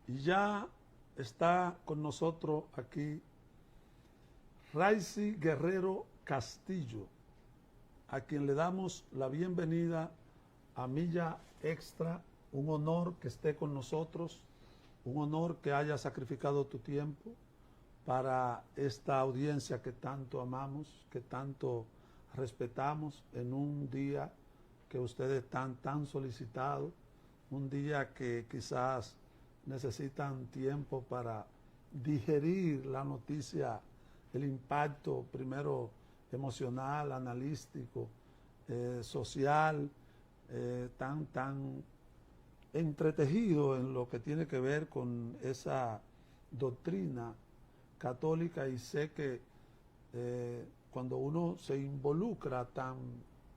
Y ya está con nosotros aquí Raicy Guerrero Castillo, a quien le damos la bienvenida a Milla Extra. Un honor que esté con nosotros, un honor que haya sacrificado tu tiempo para esta audiencia que tanto amamos, que tanto respetamos en un día que ustedes están tan solicitados, un día que quizás necesitan tiempo para digerir la noticia, el impacto primero emocional, analítico, social, tan entretejido en lo que tiene que ver con esa doctrina católica. Y sé que cuando uno se involucra tan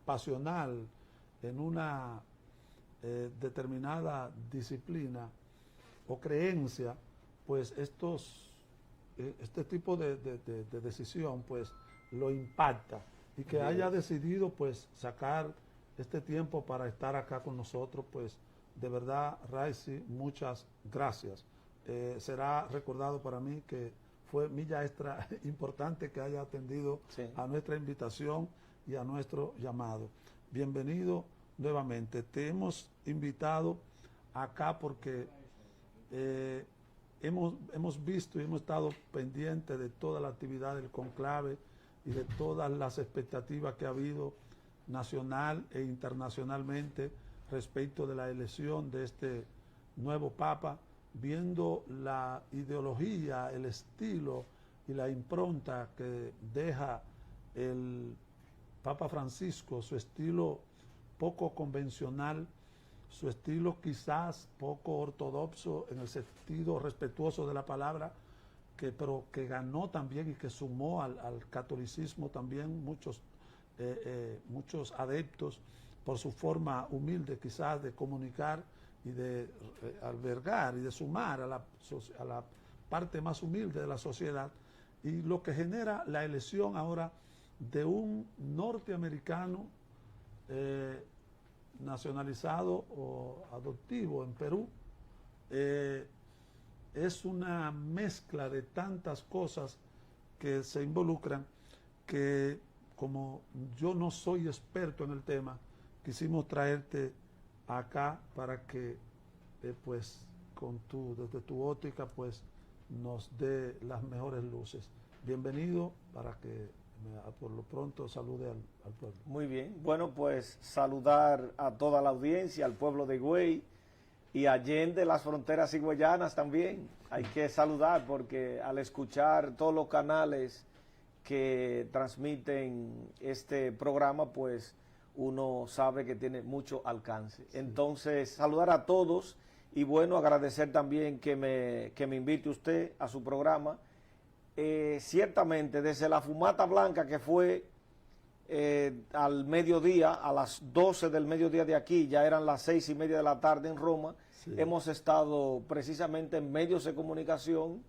pasional en una determinada disciplina o creencia, pues este tipo de decisión pues lo impacta, y que haya decidido pues sacar este tiempo para estar acá con nosotros, pues de verdad, Raicy, muchas gracias. Será recordado para mí que fue Milla Extra importante que haya atendido a nuestra invitación y a nuestro llamado. Bienvenido nuevamente. Te hemos invitado acá porque hemos visto y hemos estado pendientes de toda la actividad del conclave y de todas las expectativas que ha habido nacional e internacionalmente respecto de la elección de este nuevo Papa, viendo la ideología, el estilo y la impronta que deja el Papa Francisco, su estilo poco convencional, su estilo quizás poco ortodoxo en el sentido respetuoso de la palabra, pero que ganó también y que sumó al catolicismo también muchos adeptos por su forma humilde quizás de comunicar y de albergar y de sumar a la parte más humilde de la sociedad, y lo que genera la elección ahora de un norteamericano nacionalizado o adoptivo en Perú. Es una mezcla de tantas cosas que se involucran que, como yo no soy experto en el tema, quisimos traerte acá para que pues desde tu óptica pues nos dé las mejores luces. Bienvenido, para que por lo pronto salude al pueblo. Muy bien, bueno, pues saludar a toda la audiencia, al pueblo de Higüey y allende las fronteras higüeyanas también. Hay que saludar porque al escuchar todos los canales que transmiten este programa, pues uno sabe que tiene mucho alcance. Sí. Entonces, saludar a todos y bueno, agradecer también que me invite usted a su programa. Ciertamente, desde la fumata blanca que fue al mediodía, a las 12 del mediodía de aquí, ya eran las 6:30 de la tarde en Roma, sí. Hemos estado precisamente en medios de comunicación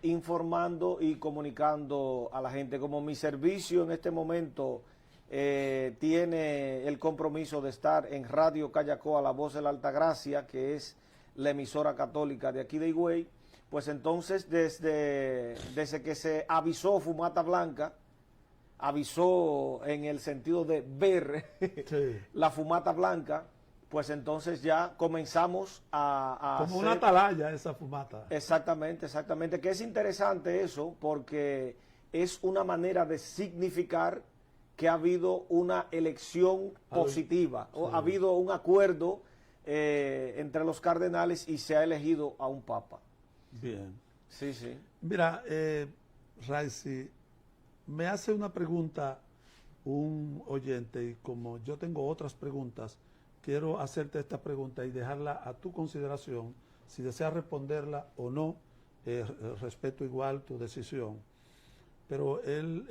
informando y comunicando a la gente. Como mi servicio en este momento tiene el compromiso de estar en Radio Callacoa, La Voz de la Altagracia, que es la emisora católica de aquí de Higüey, pues entonces desde que se avisó Fumata Blanca, avisó en el sentido de ver sí. La fumata blanca, pues entonces ya comenzamos a como hacer una atalaya esa fumata. Exactamente, exactamente, que es interesante eso, porque es una manera de significar que ha habido una elección positiva, sí. O ha habido un acuerdo entre los cardenales y se ha elegido a un papa. Bien. Sí, sí. Mira, Raicy, me hace una pregunta un oyente, y como yo tengo otras preguntas, quiero hacerte esta pregunta y dejarla a tu consideración. Si deseas responderla o no, respeto igual tu decisión. Pero él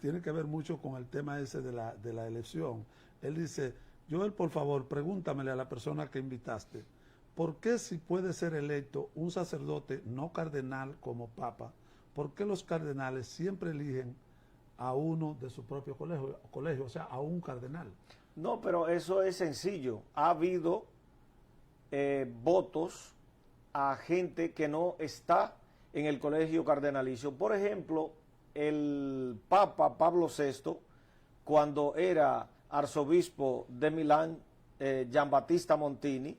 tiene que ver mucho con el tema ese de la elección. Él dice: Joel, por favor, pregúntamele a la persona que invitaste, ¿por qué, si puede ser electo un sacerdote no cardenal como papa, por qué los cardenales siempre eligen a uno de su propio colegio, o sea, a un cardenal? No, pero eso es sencillo. Ha habido votos a gente que no está en el colegio cardenalicio. Por ejemplo, el Papa Pablo VI, cuando era arzobispo de Milán, Giambattista Montini,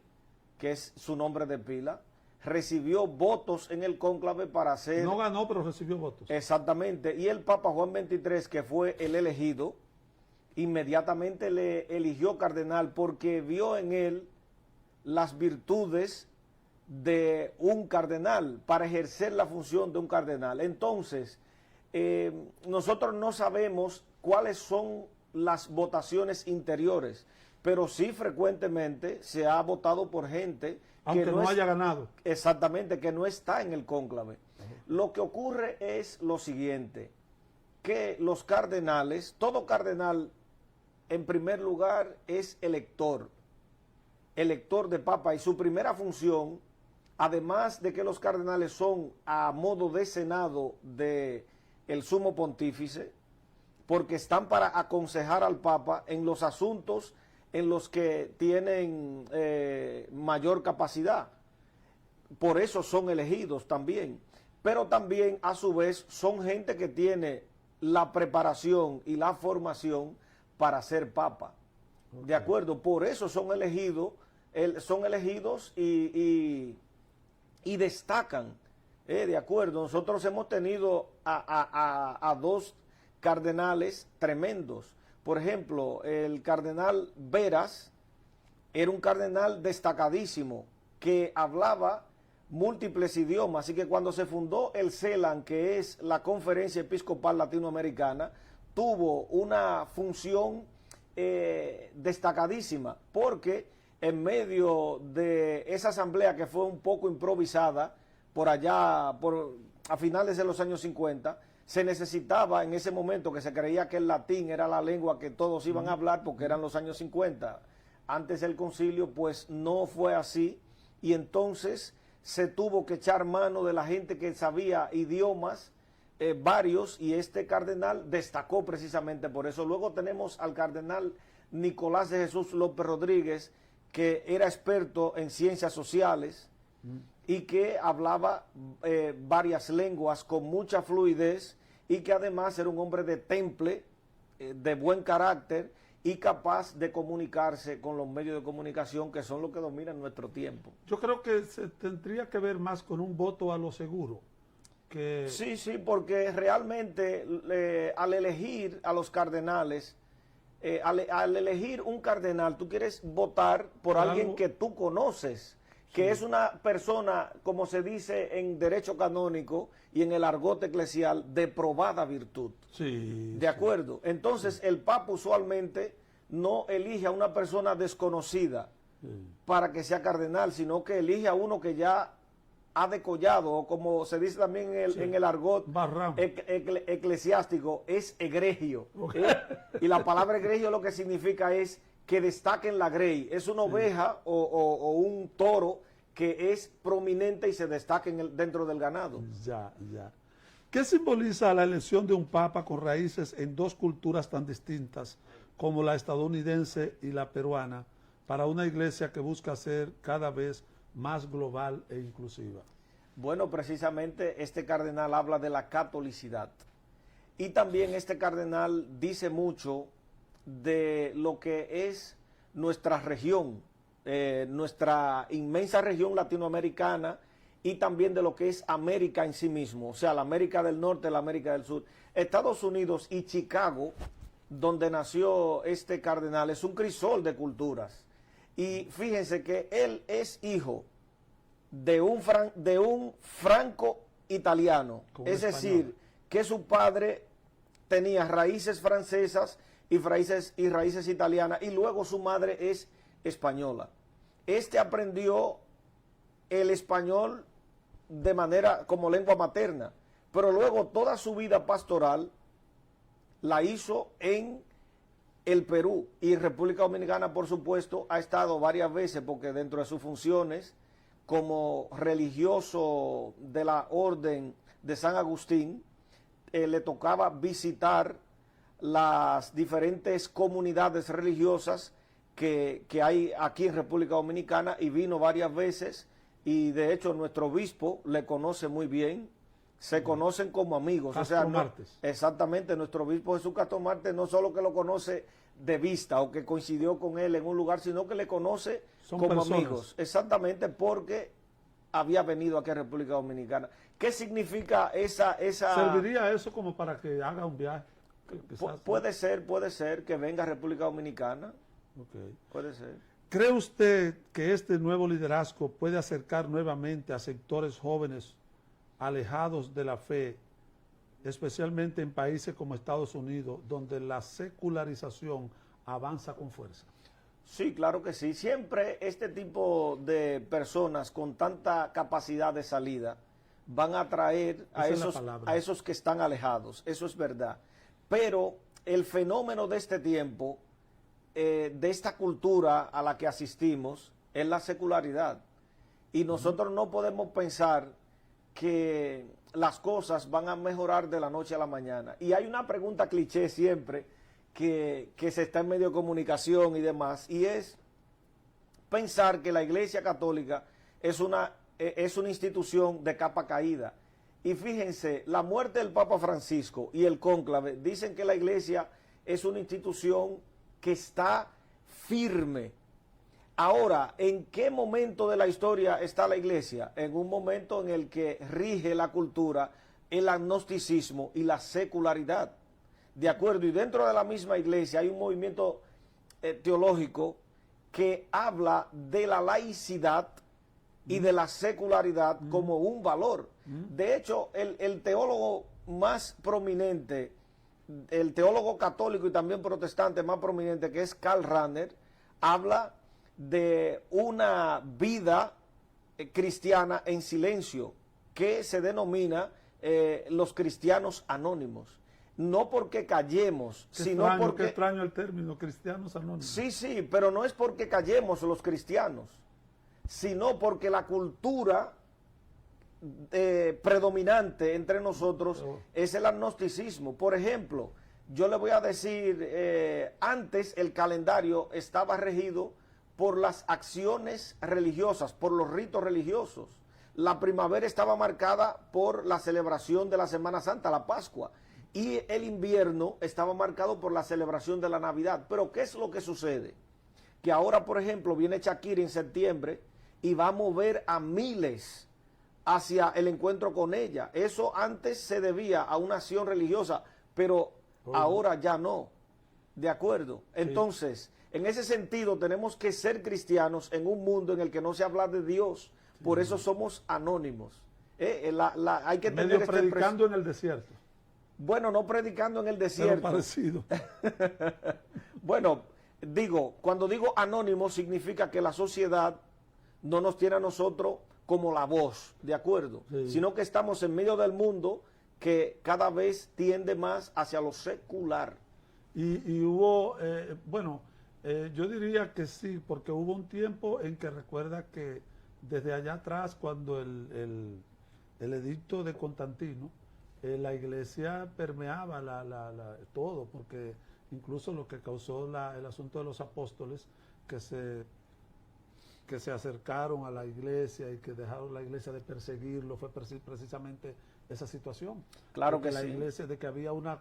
que es su nombre de pila, recibió votos en el cónclave para ser... No ganó, pero recibió votos. Exactamente. Y el Papa Juan XXIII, que fue el elegido, inmediatamente le eligió cardenal porque vio en él las virtudes de un cardenal para ejercer la función de un cardenal. Entonces, nosotros no sabemos cuáles son las votaciones interiores, pero sí frecuentemente se ha votado por gente aunque que no haya ganado. Exactamente, que no está en el cónclave. Lo que ocurre es lo siguiente, que los cardenales, todo cardenal en primer lugar es elector de papa, y su primera función, además de que los cardenales son a modo de senado de el sumo pontífice, porque están para aconsejar al papa en los asuntos en los que tienen mayor capacidad. Por eso son elegidos también. Pero también, a su vez, son gente que tiene la preparación y la formación para ser papa. Okay. ¿De acuerdo? Por eso son elegidos y destacan. ¿De acuerdo? Nosotros hemos tenido a dos cardenales tremendos. Por ejemplo, el cardenal Veras era un cardenal destacadísimo que hablaba múltiples idiomas, así que cuando se fundó el CELAN, que es la Conferencia Episcopal Latinoamericana, tuvo una función destacadísima, porque en medio de esa asamblea que fue un poco improvisada por allá, a finales de los años 50, se necesitaba en ese momento, que se creía que el latín era la lengua que todos iban a hablar porque eran los años 50. Antes del concilio, pues no fue así, y entonces se tuvo que echar mano de la gente que sabía idiomas varios, y este cardenal destacó precisamente por eso. Luego tenemos al cardenal Nicolás de Jesús López Rodríguez, que era experto en ciencias sociales y que hablaba varias lenguas con mucha fluidez, y que además era un hombre de temple, de buen carácter y capaz de comunicarse con los medios de comunicación, que son los que dominan nuestro tiempo. Yo creo que se tendría que ver más con un voto a lo seguro. Que... Sí, porque realmente al elegir a los cardenales, al elegir un cardenal, tú quieres votar por alguien que tú conoces, que es una persona, como se dice en derecho canónico y en el argot eclesial, de probada virtud. Sí. ¿De acuerdo? Entonces, el Papa usualmente no elige a una persona desconocida para que sea cardenal, sino que elige a uno que ya ha decollado, o como se dice también en el argot eclesiástico, es egregio. Y la palabra egregio lo que significa es que destaque en la grey. Es una oveja o un toro que es prominente y se destaca dentro del ganado. Ya. ¿Qué simboliza la elección de un papa con raíces en dos culturas tan distintas como la estadounidense y la peruana, para una iglesia que busca ser cada vez más global e inclusiva? Bueno, precisamente este cardenal habla de la catolicidad, y también este cardenal dice mucho de lo que es nuestra región, nuestra inmensa región latinoamericana, y también de lo que es América en sí mismo, o sea, la América del Norte, la América del Sur. Estados Unidos y Chicago, donde nació este cardenal, es un crisol de culturas. Y fíjense que él es hijo de un franco italiano, es decir, que su padre tenía raíces francesas y raíces italianas, y luego su madre es española. Este aprendió el español de manera como lengua materna, pero luego toda su vida pastoral la hizo en el Perú, y República Dominicana, por supuesto, ha estado varias veces, porque dentro de sus funciones como religioso de la Orden de San Agustín, le tocaba visitar las diferentes comunidades religiosas que hay aquí en República Dominicana, y vino varias veces y de hecho nuestro obispo le conoce muy bien, se conocen como amigos. Castro Martes. Exactamente, nuestro obispo Jesús Castro Martes no solo que lo conoce de vista o que coincidió con él en un lugar, sino que le conoce como personas. amigos. Exactamente, porque había venido aquí a República Dominicana. ¿Qué significa esa... ¿Serviría eso como para que haga un viaje? Puede ser que venga a República Dominicana. Okay. Puede ser. ¿Cree usted que este nuevo liderazgo puede acercar nuevamente a sectores jóvenes alejados de la fe, especialmente en países como Estados Unidos, donde la secularización avanza con fuerza? Sí, claro que sí. Siempre este tipo de personas con tanta capacidad de salida van a atraer a esos que están alejados. Eso es verdad. Pero el fenómeno de este tiempo, de esta cultura a la que asistimos, es la secularidad. Y nosotros no podemos pensar que las cosas van a mejorar de la noche a la mañana. Y hay una pregunta cliché siempre que se está en medio de comunicación y demás, y es pensar que la Iglesia Católica es una institución de capa caída. Y fíjense, la muerte del Papa Francisco y el cónclave dicen que la Iglesia es una institución que está firme. Ahora, ¿en qué momento de la historia está la Iglesia? En un momento en el que rige la cultura, el agnosticismo y la secularidad. De acuerdo, y dentro de la misma Iglesia hay un movimiento teológico que habla de la laicidad y de la secularidad como un valor. De hecho, el teólogo más prominente, el teólogo católico y también protestante más prominente, que es Karl Rahner, habla de una vida cristiana en silencio, que se denomina los cristianos anónimos. No porque callemos, sino porque... Qué extraño el término, cristianos anónimos. Sí, pero no es porque callemos los cristianos, sino porque la cultura predominante entre nosotros es el agnosticismo. Por ejemplo, yo le voy a decir, antes el calendario estaba regido por las acciones religiosas, por los ritos religiosos. La primavera estaba marcada por la celebración de la Semana Santa, la Pascua, y el invierno estaba marcado por la celebración de la Navidad. Pero ¿qué es lo que sucede? Que ahora, por ejemplo, viene Shakira en septiembre y va a mover a miles hacia el encuentro con ella. Eso antes se debía a una acción religiosa, pero ahora ya no. ¿De acuerdo? Entonces, en ese sentido, tenemos que ser cristianos en un mundo en el que no se habla de Dios. Por eso somos anónimos. Hay que tener medio predicando en el desierto. Bueno, no predicando en el desierto. Pero parecido. Bueno, cuando digo anónimo significa que la sociedad no nos tiene a nosotros como la voz, ¿de acuerdo? Sí. Sino que estamos en medio del mundo que cada vez tiende más hacia lo secular. Y hubo, yo diría que sí, porque hubo un tiempo en que recuerda que desde allá atrás, cuando el edicto de Constantino, la iglesia permeaba todo, porque incluso lo que causó el asunto de los apóstoles, que se acercaron a la iglesia y que dejaron la iglesia de perseguirlo, fue precisamente esa situación. Claro que la sí. iglesia, de que había una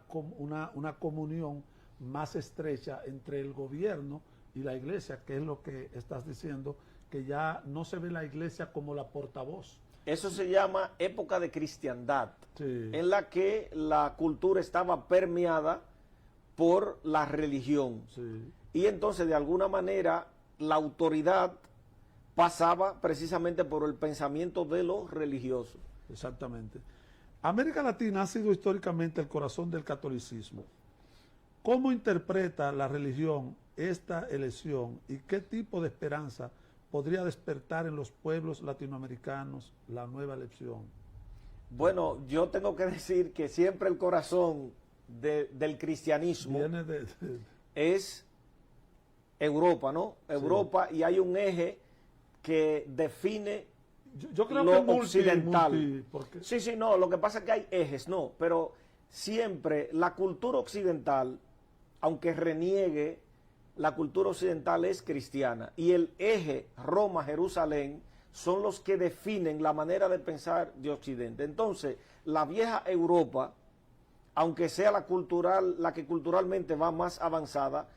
comunión más estrecha entre el gobierno y la iglesia, que es lo que estás diciendo, que ya no se ve la iglesia como la portavoz. Eso se llama época de cristiandad, sí, en la que la cultura estaba permeada por la religión. Sí. Y entonces, de alguna manera, la autoridad pasaba precisamente por el pensamiento de los religiosos. Exactamente. América Latina ha sido históricamente el corazón del catolicismo. ¿Cómo interpreta la religión esta elección y qué tipo de esperanza podría despertar en los pueblos latinoamericanos la nueva elección? Bueno, yo tengo que decir que siempre el corazón del cristianismo es Europa, ¿no? Europa, sí. Y hay un eje que define yo creo lo que occidental. Sí, no, lo que pasa es que hay ejes, no, pero siempre la cultura occidental, aunque reniegue, la cultura occidental es cristiana, y el eje Roma-Jerusalén son los que definen la manera de pensar de Occidente. Entonces, la vieja Europa, aunque sea la que culturalmente va más avanzada,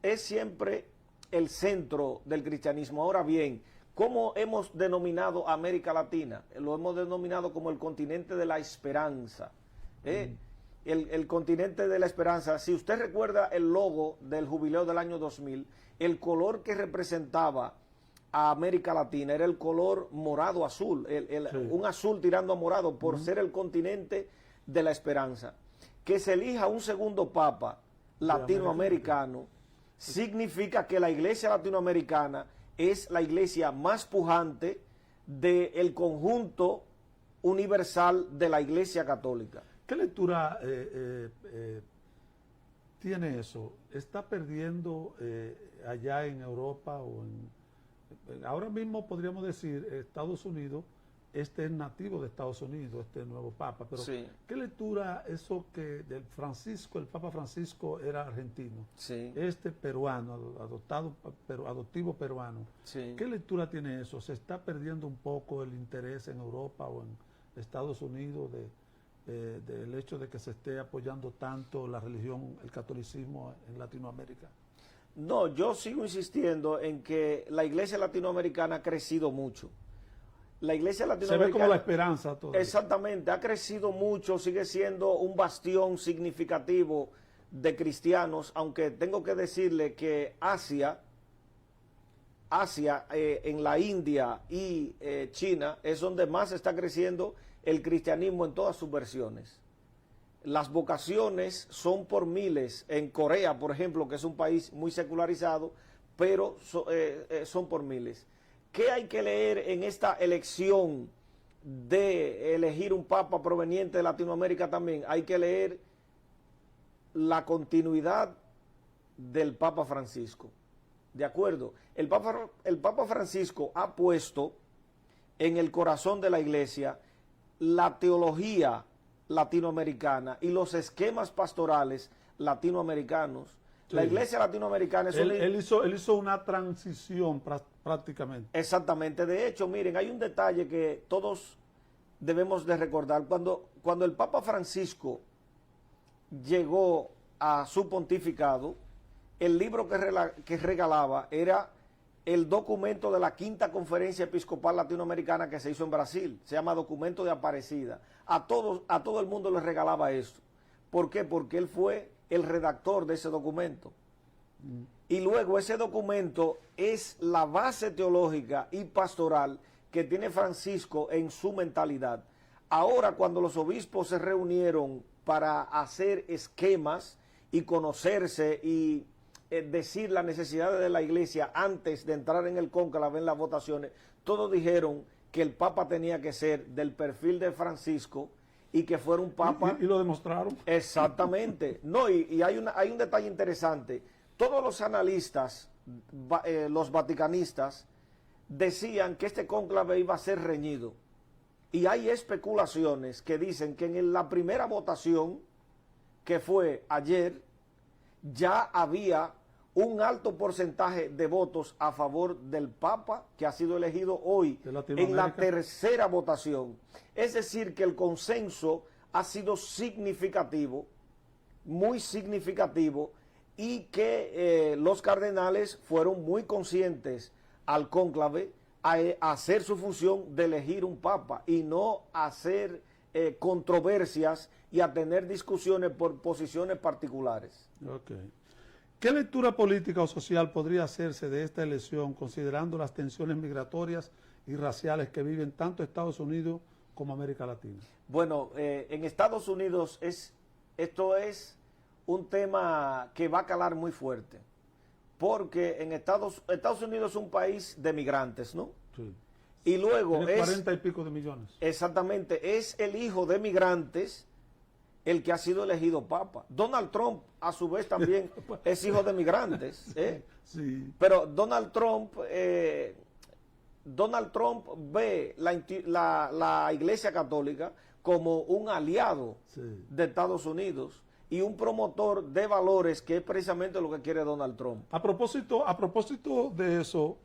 es siempre el centro del cristianismo. Ahora bien, ¿cómo hemos denominado a América Latina? Lo hemos denominado como el continente de la esperanza. El continente de la esperanza. Si usted recuerda el logo del jubileo del año 2000, el color que representaba a América Latina era el color morado-azul, un azul tirando a morado por ser el continente de la esperanza. Que se elija un segundo papa latinoamericano significa que la iglesia latinoamericana es la iglesia más pujante del conjunto universal de la iglesia católica. ¿Qué lectura tiene eso? ¿Está perdiendo allá en Europa o ahora mismo podríamos decir Estados Unidos? Este es nativo de Estados Unidos, este nuevo Papa, pero Sí. ¿qué lectura eso que del Francisco, el Papa Francisco era argentino? Sí. Este peruano, adoptivo peruano. Sí. ¿Qué lectura tiene eso? ¿Se está perdiendo un poco el interés en Europa o en Estados Unidos del hecho de que se esté apoyando tanto la religión, el catolicismo en Latinoamérica? No, yo sigo insistiendo en que la iglesia latinoamericana ha crecido mucho. La iglesia latinoamericana... Se ve como la esperanza todo. Exactamente, ha crecido mucho, sigue siendo un bastión significativo de cristianos, aunque tengo que decirle que Asia, en la India y China, es donde más está creciendo el cristianismo en todas sus versiones. Las vocaciones son por miles. En Corea, por ejemplo, que es un país muy secularizado, pero son por miles. ¿Qué hay que leer en esta elección de elegir un papa proveniente de Latinoamérica también? Hay que leer la continuidad del Papa Francisco. ¿De acuerdo? El Papa Francisco ha puesto en el corazón de la iglesia la teología latinoamericana y los esquemas pastorales latinoamericanos. Sí. La iglesia latinoamericana es él hizo una transición prácticamente. Exactamente. De hecho, miren, hay un detalle que todos debemos de recordar. Cuando el Papa Francisco llegó a su pontificado, el libro que regalaba era el documento de la Quinta Conferencia Episcopal Latinoamericana que se hizo en Brasil. Se llama Documento de Aparecida. A todo el mundo le regalaba esto. ¿Por qué? Porque él fue el redactor de ese documento. Y luego ese documento es la base teológica y pastoral que tiene Francisco en su mentalidad. Ahora, cuando los obispos se reunieron para hacer esquemas y conocerse y decir las necesidades de la iglesia antes de entrar en el cónclave, en las votaciones, todos dijeron que el papa tenía que ser del perfil de Francisco y que fuera un papa. Y lo demostraron. Exactamente. No, y hay un detalle interesante. Todos los analistas, los vaticanistas, decían que este cónclave iba a ser reñido. Y hay especulaciones que dicen que en la primera votación, que fue ayer, ya había un alto porcentaje de votos a favor del Papa que ha sido elegido hoy en la tercera votación. Es decir, que el consenso ha sido significativo, muy significativo, y que los cardenales fueron muy conscientes al cónclave a hacer su función de elegir un Papa y no hacer controversias y a tener discusiones por posiciones particulares. Okay. ¿Qué lectura política o social podría hacerse de esta elección considerando las tensiones migratorias y raciales que viven tanto Estados Unidos como América Latina? Bueno, en Estados Unidos esto es un tema que va a calar muy fuerte, porque en Estados Unidos es un país de migrantes, ¿no? Sí. Y luego tiene 40 y pico de millones. Exactamente, es el hijo de migrantes el que ha sido elegido papa. Donald Trump, a su vez, también es hijo de migrantes. Sí. Pero Donald Trump ve la Iglesia Católica como un aliado de Estados Unidos y un promotor de valores, que es precisamente lo que quiere Donald Trump. A propósito de eso,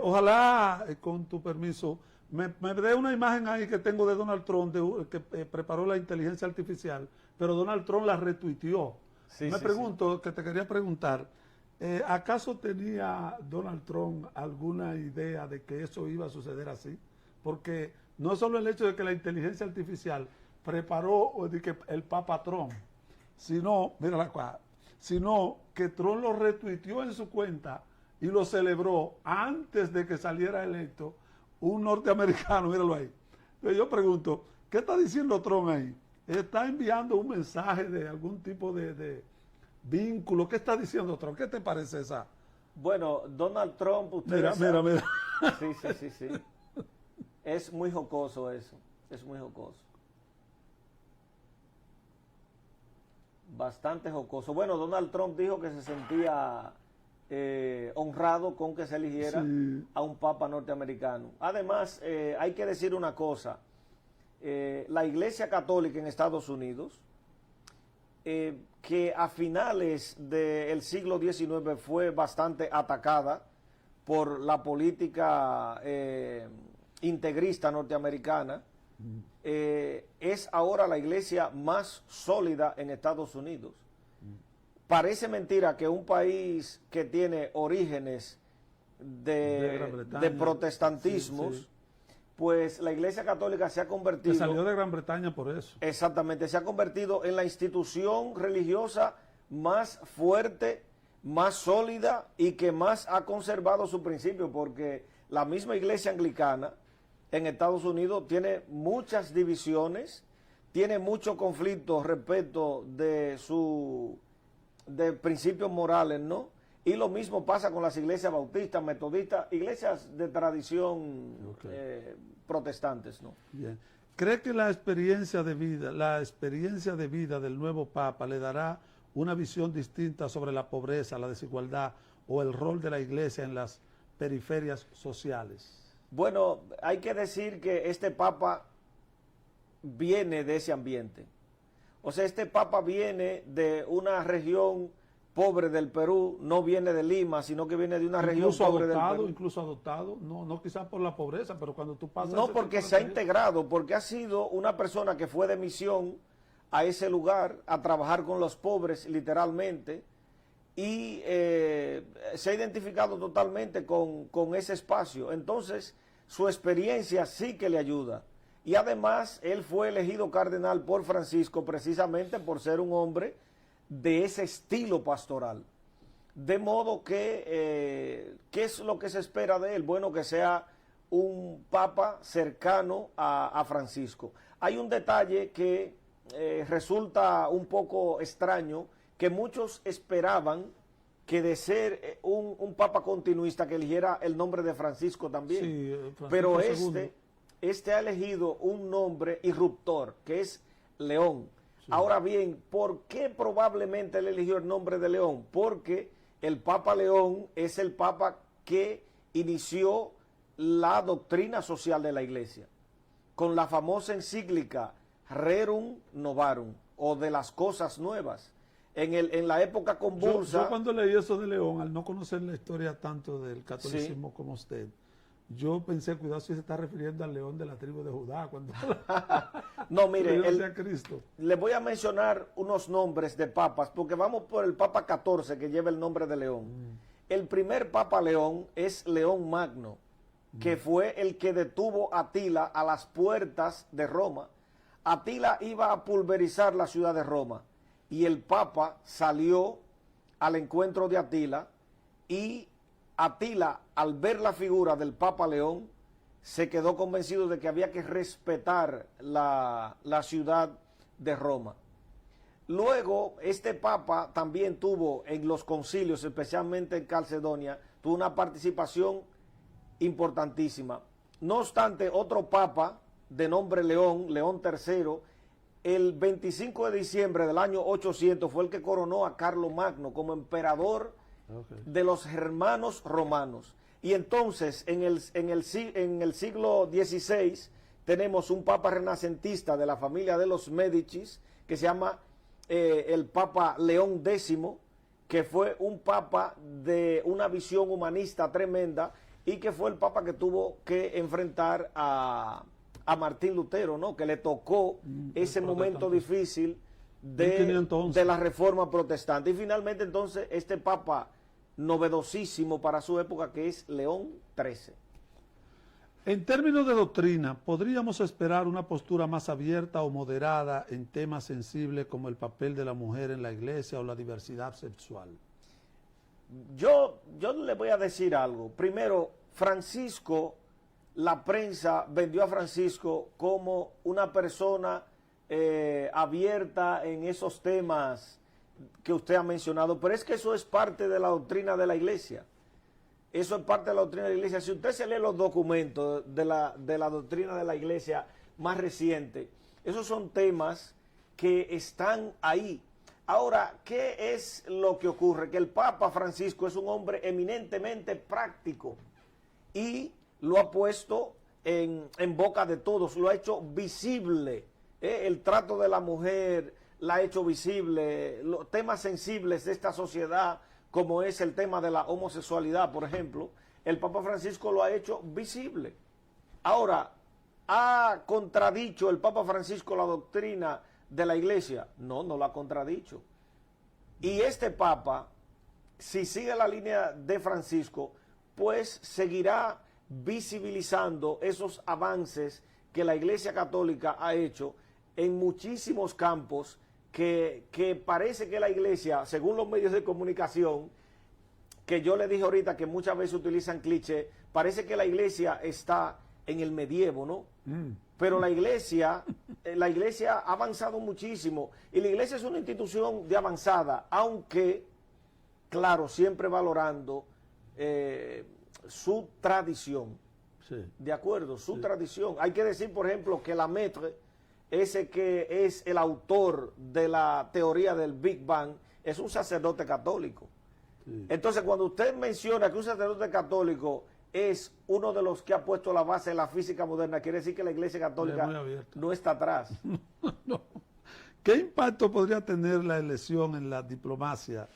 Ojalá, con tu permiso, me dé una imagen ahí que tengo de Donald Trump, que preparó la inteligencia artificial, pero Donald Trump la retuiteó. Que te quería preguntar, ¿acaso tenía Donald Trump alguna idea de que eso iba a suceder así? Porque no solo el hecho de que la inteligencia artificial preparó el Papa Trump, sino, mira acá, sino que Trump lo retuiteó en su cuenta y lo celebró antes de que saliera electo un norteamericano, míralo ahí. Entonces yo pregunto, ¿qué está diciendo Trump ahí? ¿Está enviando un mensaje de algún tipo de vínculo? ¿Qué está diciendo Trump? ¿Qué te parece esa? Bueno, Donald Trump, mira. Sí. Es muy jocoso eso, es muy jocoso. Bastante jocoso. Bueno, Donald Trump dijo que se sentía honrado con que se eligiera a un papa norteamericano. Además, hay que decir una cosa, la Iglesia Católica en Estados Unidos, que a finales del siglo XIX fue bastante atacada por la política integrista norteamericana, es ahora la iglesia más sólida en Estados Unidos. Parece mentira que un país que tiene orígenes de protestantismos, pues la Iglesia Católica se ha convertido... Que salió de Gran Bretaña por eso. Exactamente, se ha convertido en la institución religiosa más fuerte, más sólida y que más ha conservado su principio, porque la misma Iglesia Anglicana en Estados Unidos tiene muchas divisiones, tiene muchos conflictos respecto de principios morales, ¿no? Y lo mismo pasa con las iglesias bautistas, metodistas, iglesias de tradición protestantes, ¿no? Bien. ¿Cree que la experiencia de vida del nuevo Papa le dará una visión distinta sobre la pobreza, la desigualdad o el rol de la iglesia en las periferias sociales? Bueno, hay que decir que este Papa viene de ese ambiente. O sea, este Papa viene de una región pobre del Perú, no viene de Lima, sino que viene de una región pobre del Perú. Incluso adoptado, no quizás por la pobreza, pero cuando tú pasas... No, porque se ha integrado, porque ha sido una persona que fue de misión a ese lugar, a trabajar con los pobres, literalmente, y se ha identificado totalmente con ese espacio. Entonces, su experiencia sí que le ayuda. Y además, él fue elegido cardenal por Francisco precisamente por ser un hombre de ese estilo pastoral. De modo que, ¿qué es lo que se espera de él? Bueno, que sea un papa cercano a Francisco. Hay un detalle que resulta un poco extraño, que muchos esperaban que de ser un papa continuista que eligiera el nombre de Francisco también. Sí, Francisco pero II. este ha elegido un nombre irruptor, que es León. Sí. Ahora bien, ¿por qué probablemente él eligió el nombre de León? Porque el Papa León es el Papa que inició la doctrina social de la Iglesia, con la famosa encíclica Rerum Novarum, o de las cosas nuevas. En la época convulsa... Yo cuando leí eso de León, al no conocer la historia tanto del catolicismo como usted, yo pensé, cuidado si se está refiriendo al león de la tribu de Judá. Cuando no, mire, Cristo. Le voy a mencionar unos nombres de papas, porque vamos por el Papa 14, que lleva el nombre de León. El primer Papa León es León Magno, que fue el que detuvo a Atila a las puertas de Roma. Atila iba a pulverizar la ciudad de Roma, y el Papa salió al encuentro de Atila, y Atila, al ver la figura del Papa León, se quedó convencido de que había que respetar la ciudad de Roma. Luego, este Papa también tuvo en los concilios, especialmente en Calcedonia, tuvo una participación importantísima. No obstante, otro Papa de nombre León, León III, el 25 de diciembre del año 800 fue el que coronó a Carlomagno como emperador de los germanos romanos. Y entonces en el siglo XVI tenemos un papa renacentista de la familia de los Médicis que se llama el Papa León X, que fue un papa de una visión humanista tremenda y que fue el Papa que tuvo que enfrentar a Martín Lutero, ¿no? Que le tocó ese momento difícil de la reforma protestante. Y finalmente entonces este Papa novedosísimo para su época, que es León XIII. En términos de doctrina, ¿podríamos esperar una postura más abierta o moderada en temas sensibles como el papel de la mujer en la iglesia o la diversidad sexual? Yo le voy a decir algo. Primero, Francisco, la prensa vendió a Francisco como una persona abierta en esos temas que usted ha mencionado, pero es que eso es parte de la doctrina de la iglesia. Eso es parte de la doctrina de la iglesia. Si usted se lee los documentos de la doctrina de la iglesia más reciente, esos son temas que están ahí. Ahora, ¿qué es lo que ocurre? Que el Papa Francisco es un hombre eminentemente práctico y lo ha puesto en boca de todos, lo ha hecho visible. El trato de la mujer la ha hecho visible, los temas sensibles de esta sociedad, como es el tema de la homosexualidad, por ejemplo, el Papa Francisco lo ha hecho visible. Ahora, ¿ha contradicho el Papa Francisco la doctrina de la iglesia? No, no lo ha contradicho. Y este Papa, si sigue la línea de Francisco, pues seguirá visibilizando esos avances que la Iglesia Católica ha hecho en muchísimos campos que parece que la iglesia, según los medios de comunicación, que yo le dije ahorita que muchas veces utilizan cliché, parece que la iglesia está en el medievo, ¿no? Pero la iglesia ha avanzado muchísimo y la iglesia es una institución de avanzada, aunque, claro, siempre valorando su tradición. Sí. De acuerdo, su tradición. Hay que decir, por ejemplo, que la Maître, ese que es el autor de la teoría del Big Bang, es un sacerdote católico. Sí. Entonces, cuando usted menciona que un sacerdote católico es uno de los que ha puesto la base de la física moderna, quiere decir que la Iglesia Católica no está atrás. No. ¿Qué impacto podría tener la elección en la diplomacia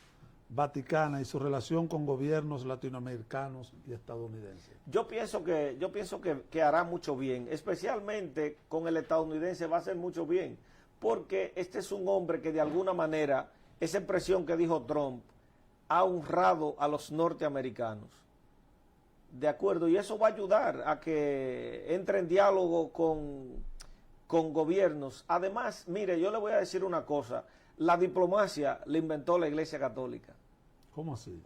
vaticana y su relación con gobiernos latinoamericanos y estadounidenses? Yo pienso que hará mucho bien, especialmente con el estadounidense va a hacer mucho bien, porque este es un hombre que de alguna manera, esa expresión que dijo Trump, ha honrado a los norteamericanos. De acuerdo, y eso va a ayudar a que entre en diálogo con gobiernos. Además, mire, yo le voy a decir una cosa, la diplomacia la inventó la Iglesia Católica. ¿Cómo así?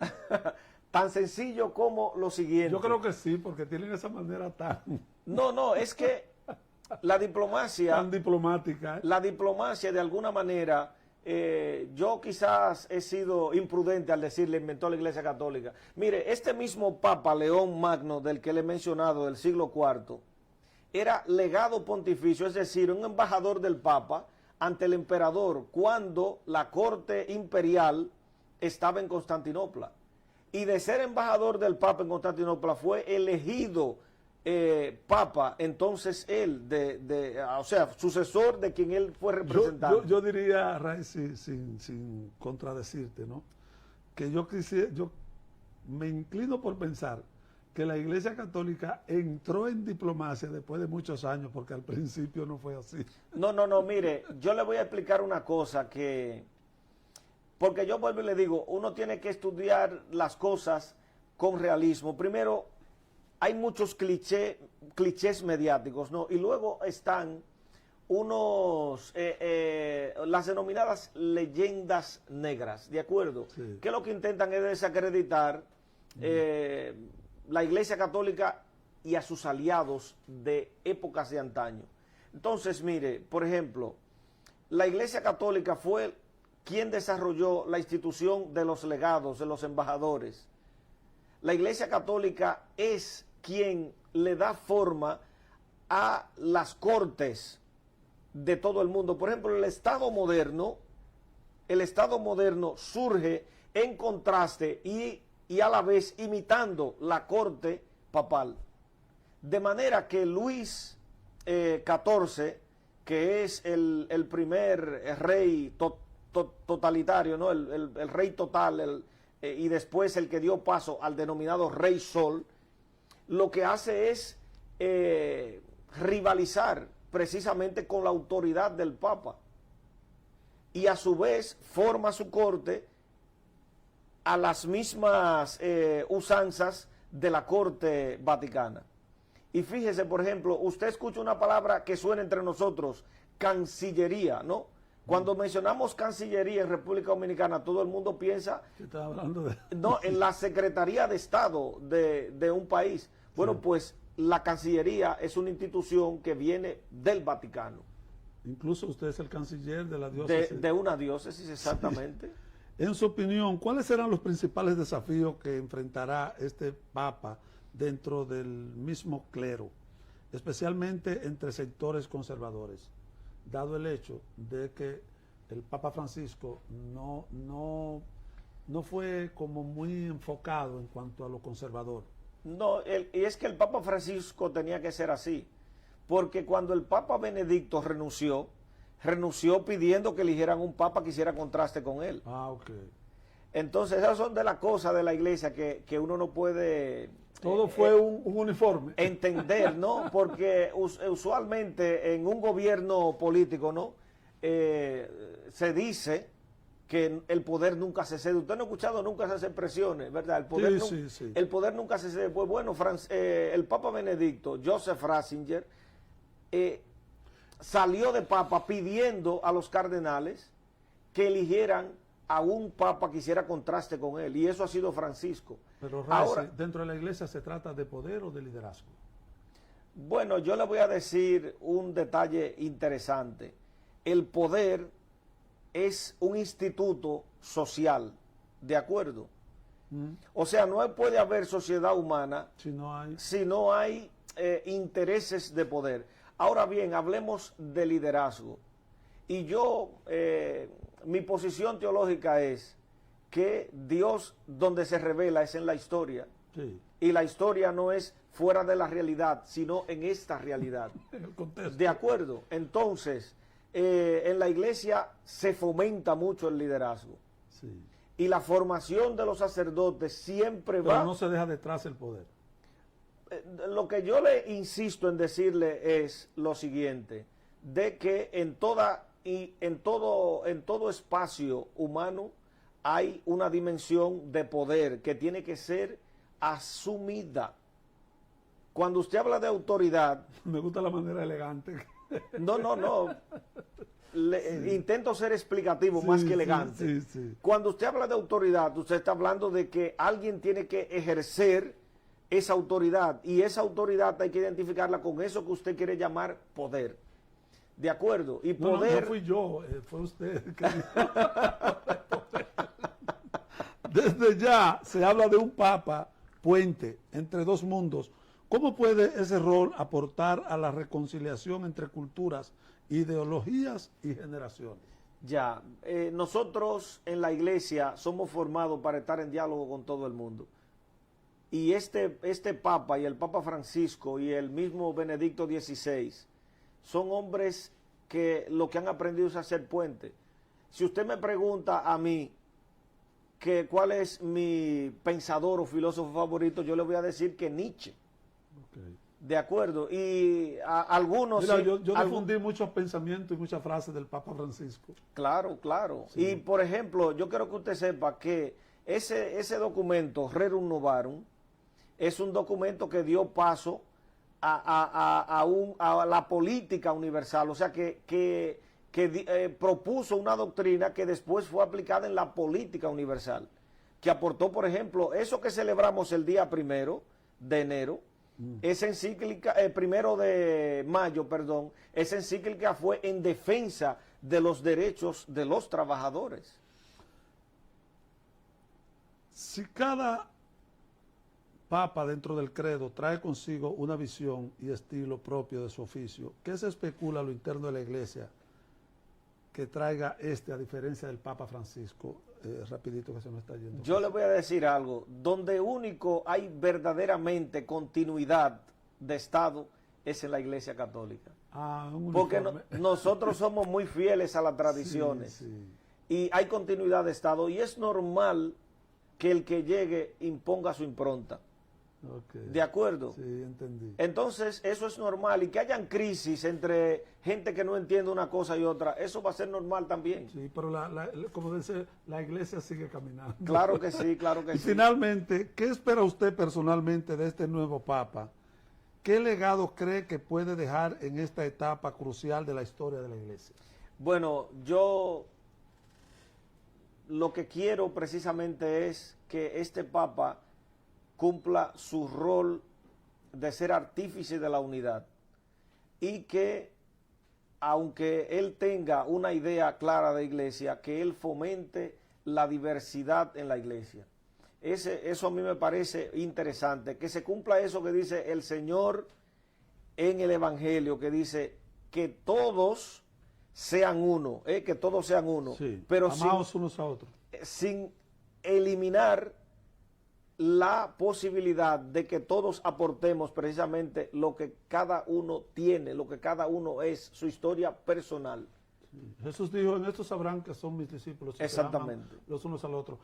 Tan sencillo como lo siguiente. Yo creo que sí, porque tienen esa manera tan... No, es que la diplomacia... tan diplomática. La diplomacia, de alguna manera, yo quizás he sido imprudente al decirle inventó la Iglesia Católica. Mire, este mismo Papa León Magno, del que le he mencionado, del siglo IV, era legado pontificio, es decir, un embajador del Papa ante el emperador cuando la corte imperial estaba en Constantinopla. Y de ser embajador del Papa en Constantinopla fue elegido Papa, entonces él, o sea, sucesor de quien él fue representante. Yo diría, Ray, sin contradecirte, ¿no? Que yo me inclino por pensar que la Iglesia Católica entró en diplomacia después de muchos años, porque al principio no fue así. No, mire, yo le voy a explicar una cosa porque yo vuelvo y le digo, uno tiene que estudiar las cosas con realismo. Primero, hay muchos clichés mediáticos, ¿no? Y luego están las denominadas leyendas negras, ¿de acuerdo? Sí. Que lo que intentan es desacreditar la Iglesia Católica y a sus aliados de épocas de antaño. Entonces, mire, por ejemplo, la Iglesia Católica fue quien desarrolló la institución de los legados, de los embajadores. La Iglesia Católica es quien le da forma a las cortes de todo el mundo. Por ejemplo, el Estado moderno surge en contraste y a la vez imitando la corte papal. De manera que Luis XIV, que es el primer rey totalitario, ¿no? el rey total, y después el que dio paso al denominado Rey Sol, lo que hace es rivalizar precisamente con la autoridad del Papa. Y a su vez forma su corte a las mismas usanzas de la corte vaticana. Y fíjese, por ejemplo, usted escucha una palabra que suena entre nosotros, cancillería, ¿no? Cuando mencionamos cancillería en República Dominicana, todo el mundo piensa no, en la Secretaría de Estado de un país. Bueno, sí. Pues la Cancillería es una institución que viene del Vaticano. Incluso usted es el canciller de la diócesis. De una diócesis, exactamente. Sí. En su opinión, ¿cuáles serán los principales desafíos que enfrentará este Papa dentro del mismo clero, especialmente entre sectores conservadores, dado el hecho de que el Papa Francisco no fue como muy enfocado en cuanto a lo conservador? No, y es que el Papa Francisco tenía que ser así, porque cuando el Papa Benedicto renunció pidiendo que eligieran un Papa que hiciera contraste con él. Ah, ok. Entonces esas son de las cosas de la iglesia que uno no puede... Todo fue un uniforme. Entender, ¿no? Porque usualmente en un gobierno político, ¿no? Se dice que el poder nunca se cede. Usted no ha escuchado nunca esas expresiones, ¿verdad? El poder nunca se cede. Pues bueno, el Papa Benedicto, Joseph Ratzinger, salió de Papa pidiendo a los cardenales que eligieran a un Papa que hiciera contraste con él, y eso ha sido Francisco. Pero ahora, ¿dentro de la iglesia se trata de poder o de liderazgo? Bueno, yo le voy a decir un detalle interesante. El poder es un instituto social, ¿de acuerdo? O sea, no puede haber sociedad humana si no hay intereses de poder. Ahora bien, hablemos de liderazgo. Y yo, mi posición teológica es que Dios donde se revela es en la historia. Sí. Y la historia no es fuera de la realidad, sino en esta realidad. En el contexto. ¿De acuerdo? Entonces, en la iglesia se fomenta mucho el liderazgo. Sí. Y la formación de los sacerdotes siempre va... Pero no se deja detrás el poder. Lo que yo le insisto en decirle es lo siguiente, de que en todo espacio humano hay una dimensión de poder que tiene que ser asumida. Cuando usted habla de autoridad... Me gusta la manera elegante. No. Sí. Intento ser explicativo más que elegante. Sí. Cuando usted habla de autoridad, usted está hablando de que alguien tiene que ejercer esa autoridad, y esa autoridad hay que identificarla con eso que usted quiere llamar poder. ¿De acuerdo? Y poder... No fui yo, fue usted. Desde ya se habla de un Papa puente entre dos mundos. ¿Cómo puede ese rol aportar a la reconciliación entre culturas, ideologías y generaciones? Ya, nosotros en la iglesia somos formados para estar en diálogo con todo el mundo. Y este Papa y el Papa Francisco y el mismo Benedicto XVI son hombres que lo que han aprendido es hacer puente. Si usted me pregunta a mí que cuál es mi pensador o filósofo favorito, yo le voy a decir que Nietzsche. Okay. De acuerdo. Y algunos... Mira, yo difundí muchos pensamientos y muchas frases del Papa Francisco. Claro. Sí. Y por ejemplo, yo quiero que usted sepa que ese documento, Rerum Novarum, es un documento que dio paso a la política universal, o sea que propuso una doctrina que después fue aplicada en la política universal, que aportó, por ejemplo, eso que celebramos el día 1 de enero, esa encíclica, 1 de mayo, perdón, esa encíclica fue en defensa de los derechos de los trabajadores. Si cada Papa dentro del credo trae consigo una visión y estilo propio de su oficio, ¿qué se especula a lo interno de la iglesia que traiga a diferencia del Papa Francisco? Rapidito que se me está yendo. Yo le voy a decir algo, donde único hay verdaderamente continuidad de Estado es en la Iglesia Católica. Porque nosotros somos muy fieles a las tradiciones y hay continuidad de Estado, y es normal que el que llegue imponga su impronta. Ok. ¿De acuerdo? Sí, entendí. Entonces, eso es normal. Y que hayan crisis entre gente que no entiende una cosa y otra, eso va a ser normal también. Sí, pero como dice, la iglesia sigue caminando. Claro que sí, claro que Y sí. finalmente, ¿qué espera usted personalmente de este nuevo Papa? ¿Qué legado cree que puede dejar en esta etapa crucial de la historia de la iglesia? Bueno, yo lo que quiero precisamente es que este Papa cumpla su rol de ser artífice de la unidad y que, aunque él tenga una idea clara de iglesia, que él fomente la diversidad en la iglesia. Eso a mí me parece interesante, que se cumpla eso que dice el Señor en el Evangelio, que dice que todos sean uno, que todos sean uno, Sí, pero amados unos a otros. sin eliminar la posibilidad de que todos aportemos precisamente lo que cada uno tiene, lo que cada uno es, su historia personal. Sí. Jesús dijo, en estos sabrán que son mis discípulos. Exactamente. Se aman los unos al otro.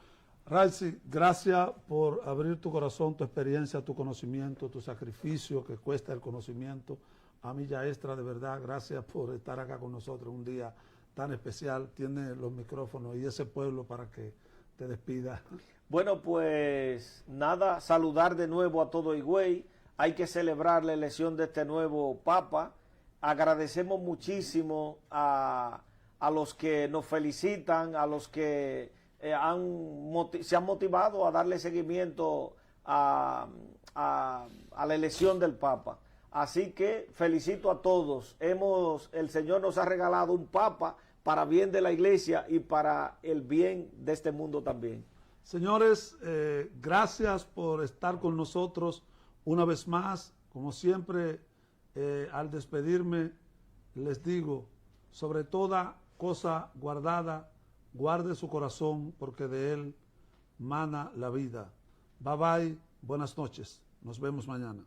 Ralsy, gracias por abrir tu corazón, tu experiencia, tu conocimiento, tu sacrificio que cuesta el conocimiento. A Milla Extra, de verdad, gracias por estar acá con nosotros un día tan especial. Tiene los micrófonos y ese pueblo para que te despida. Bueno, pues nada, saludar de nuevo a todo Higüey. Hay que celebrar la elección de este nuevo Papa. Agradecemos muchísimo a los que nos felicitan, a los que se han motivado a darle seguimiento a la elección del Papa. Así que felicito a todos. El Señor nos ha regalado un Papa para bien de la iglesia y para el bien de este mundo también. Señores, gracias por estar con nosotros una vez más. Como siempre, al despedirme, les digo, sobre toda cosa guardada, guarde su corazón, porque de él mana la vida. Bye bye, buenas noches. Nos vemos mañana.